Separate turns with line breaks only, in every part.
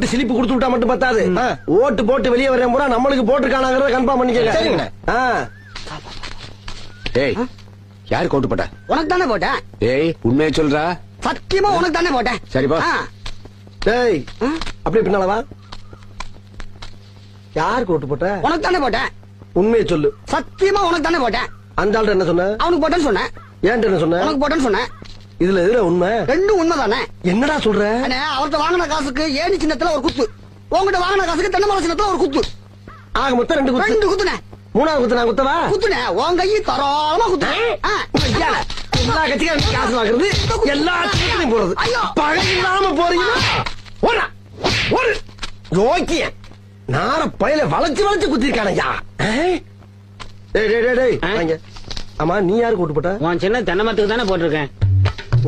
சிலிப்பு கொடுத்து விட்டா மட்டும் பத்தாது. ஓட்டு போட்டு வெளியே வரேன் பூரா நம்மளுக்கு போட்டுருக்கானாங்கிறத கன்ஃபார்ம் பண்ணிக்கங்க.
சரிங்கண்ணே.
ஏய், யாருக்கு ஓட்டு போட்ட?
உனக்கு தானே போட்டேன்.
ஏய், உண்மையை சொல்றா.
சத்தியமா உனக்கு தானே போட்டேன்.
சரிப்பா.
டேய், அப்படியே பின்னால வா. யாருக்கு ஓட்டு போட்ட?
உனக்கு தானே போட்டேன்.
உண்மையை சொல்லு.
சத்தியமா உனக்கு தானே போட்டேன்.
அந்த ஆள்கிட்ட என்ன சொன்ன?
அவனுக்கு போட்டேன்னு சொன்னேன்.
ஏன்ட்ட என்ன சொன்ன?
உனக்கு போட்டேன்னு சொன்னேன்.
இதுல எதுல உண்மை?
ரெண்டும் உண்மைதானே.
என்னடா சொல்ற?
அவர்கிட்ட வாங்கின காசுக்கு ஏணி சின்னத்துல ஒரு குத்து, உங்ககிட்ட வாங்கின காசுக்கு தென்னை மரம் சின்னத்துல ஒரு குத்து.
ஆக மொத்தம் ரெண்டு குத்து.
ரெண்டு குத்துனே.
மூணாவது குத்து நான் குத்தவா?
குத்துனே. உன் கையை தரோளமா குத்துனேன்.
எல்லா கட்சிக்கும் காசு வாங்குறது, எல்லா கட்சியும் போறது. பகை இல்லாம போறீங்கன்னா ஓடா ஒரு யோக்கிய நார பயில வளைச்சு வளைச்சு குத்திருக்கானையா. டேய் டேய் டேய் டேய் வாங்க. ஆமா, நீ யாருக்கு ஓட்டு போட்ட?
உன் சின்ன தென்னை மரத்துக்கு தானே போட்டிருக்கேன்.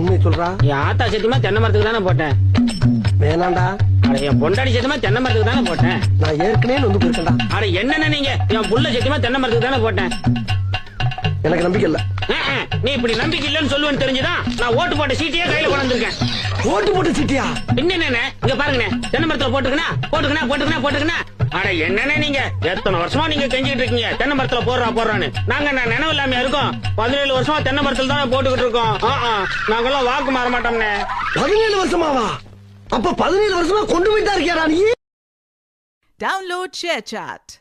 உண்மையை சொல்றா.
என் ஆத்தா சத்தியமா தென்னை மரத்துக்கு தானே போட்டேன்.
வேணாண்டா.
அட, என் பொண்டாடி சத்தியமா தென்னை மரத்துக்கு தானே போட்டேன்.
நான் ஏற்கனவே வந்து போயிருக்கேன்டா.
அட என்னென்ன நீங்க, என் புள்ள சத்தியமா தென்னை மரத்துக்கு தானே போட்டேன்.
எனக்கு நம்பிக்கை இல்ல.
நீ இப்படி நம்பிக்கை இல்லன்னு சொல்லுவேன்னு தெரிஞ்சுதான் நான் ஓட்டு போட்ட சீட்டையே கையில கொண்டு வந்திருக்கேன்.
ஓட்டு போட்டு சீட்டியா?
என்னென்ன இங்க பாருங்க, தென்னை மரத்துல போட்டுக்கணா. அட என்னென்ன நீங்க எத்தனை வருஷமா நீங்க கெஞ்சிட்டு இருக்கீங்க தென்னை மரத்துல போடுறான்னு. நாங்க நினைவு இல்லாம இருக்கோம். 17 வருஷமா தென்னை மரத்துல தானே போட்டுக்கிட்டு இருக்கோம். நாங்கெல்லாம் வாக்கு மாற மாட்டோம்னே.
17 வருஷமாவா? அப்ப 17 வருஷமா கொண்டு போயிட்டா இருக்கியாடா நீ?
Download ShareChat.